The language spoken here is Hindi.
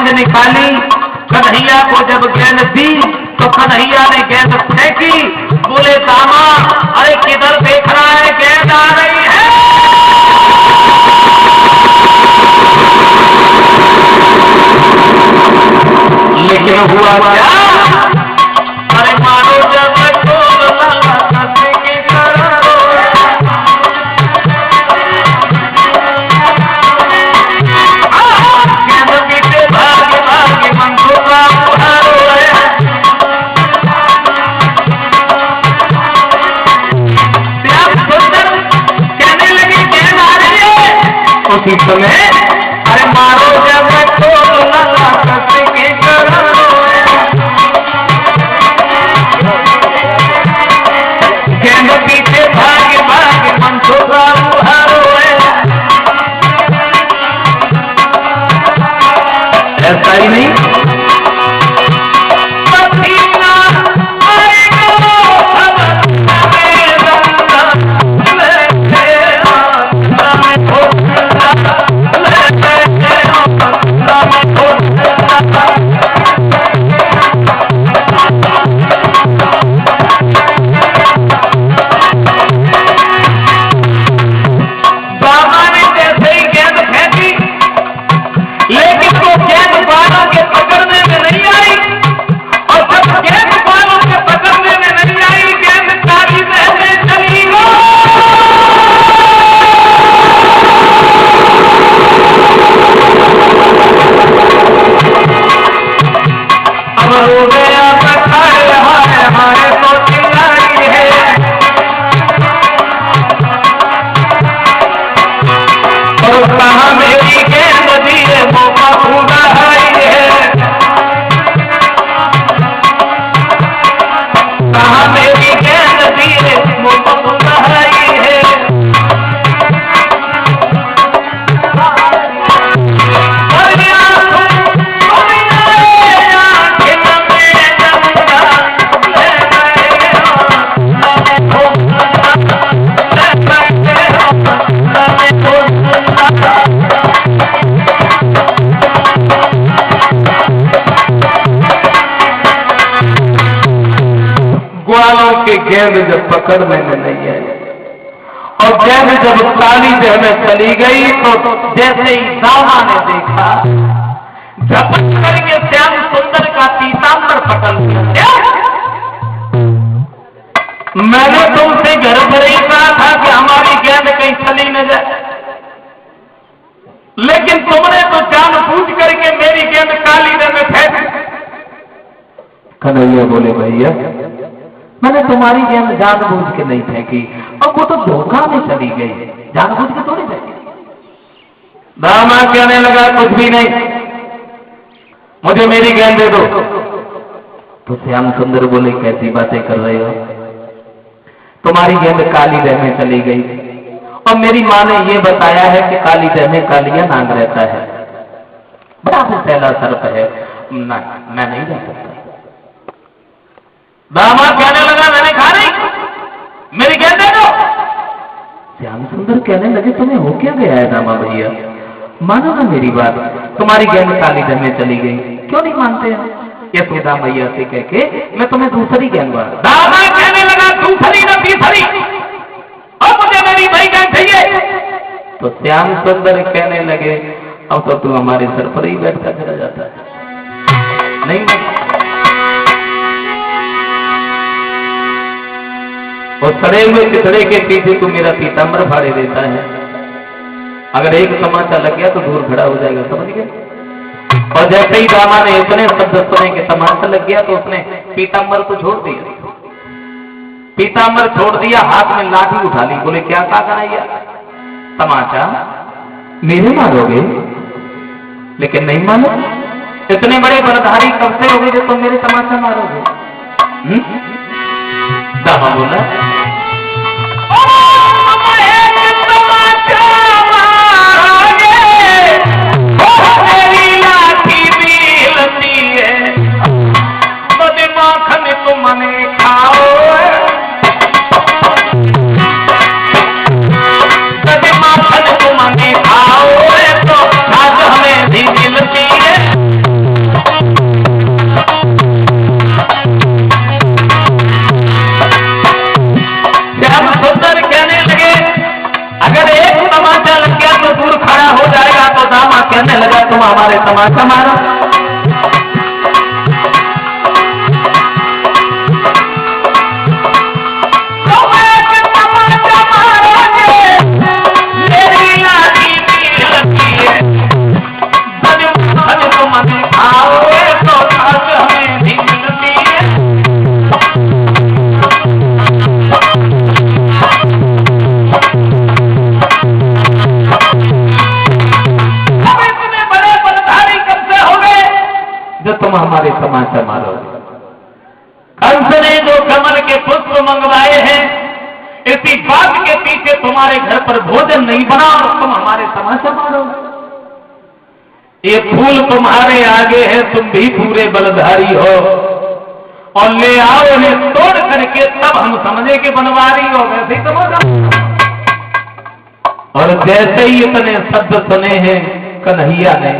गेंद निकाली, कन्हैया को जब गेंद दी तो कन्हैया ने गेंद फेंकी। बोले दामा अरे किधर देख रहा है, गेंद आ रही है। लेकिन हुआ क्या, अरे मानो जब गेंद पीछे भागे भागे मंसू का उधारो है। श्याम सुंदर कहने लगे गेंद आ रही है। उसी समय अरे मारो जब गेंद पीछे भागे भागे मंसू का उधारो है। ऐसा ही नहीं, गेंद जब पकड़ने में नहीं आई और गेंद जब काली देह में चली गई तो जैसे ही दामा ने देखा, झपट करके श्याम सुंदर का पीताम्बर पकड़ लिया। मैंने तुमसे घर पर ही कहा था कि हमारी गेंद कहीं चली न जाए, लेकिन तुमने तो जानबूझ करके मेरी गेंद काली देह में फेंक। कन्हैया बोले भैया मैंने तुम्हारी गेंद जानबूझ के नहीं फेंकी, और वो तो धोखा में चली गई, जानबूझ के थोड़ी फेंकी। दामा कहने लगा कुछ भी नहीं, मुझे मेरी गेंद दे दो। तो श्याम सुंदर बोले कैसी बातें कर रहे हो, तुम्हारी गेंद काली देह में चली गई और मेरी माँ ने यह बताया है कि काली देह में कालिया नाग रहता है, बड़ा फैला सर्प है, मैं नहीं जा सकता। दामा कहने लगा मैंने कहा नहीं, मेरी गेंद दे दो। श्याम सुंदर कहने लगे तुम्हें हो क्या गया है दामा भैया, मानो ना मेरी बात, तुम्हारी गेंद काली देह में चली गई, क्यों नहीं मानते हैं? यशोदा मैया से कह के मैं तुम्हें दूसरी गेंद दूंगा। दामा कहने लगा दूसरी न तीसरी, अब मुझे मेरी भाई गेंद चाहिए। तो श्याम सुंदर कहने लगे अब तो तू हमारे सर पर ही बैठता चला जाता है, नहीं और सड़े हुए चितड़े के पीछे तू मेरा पीताम्बर फाड़े देता है, अगर एक तमाचा लग गया तो दूर खड़ा हो जाएगा, समझ गए? और जैसे ही दामा ने इतने शब्द सुने कि तमाचा लग गया तो उसने पीताम्बर को छोड़ दिया, पीताम्बर छोड़ दिया, हाथ में लाठी उठा ली, बोले क्या कहा कन्हैया, तमाचा मेरे मारोगे? लेकिन नहीं मानो, इतने बड़े बलधारी कब से होगे जो तुम मेरे तमाचा मारोगे? दामा बोला माखन तुमने खाओ, माखन तुमने खाओ तो आज हमें भी मिलती है। तुम हमारे तमाशा मारो। तुम हमारे तमाशा मारो। कंस ने जो कमल के पुष्प मंगवाए हैं, इसी बात के पीछे तुम्हारे घर पर भोजन नहीं बना और तुम हमारे तमाशा मारो। ये फूल तुम्हारे आगे है, तुम भी पूरे बलधारी हो और ले आओ इन्हें तोड़ करके, तब हम समझे कि बनवारी हो। वैसे ही तुम और जैसे ही इतने शब्द सुने हैं कन्हैया ने,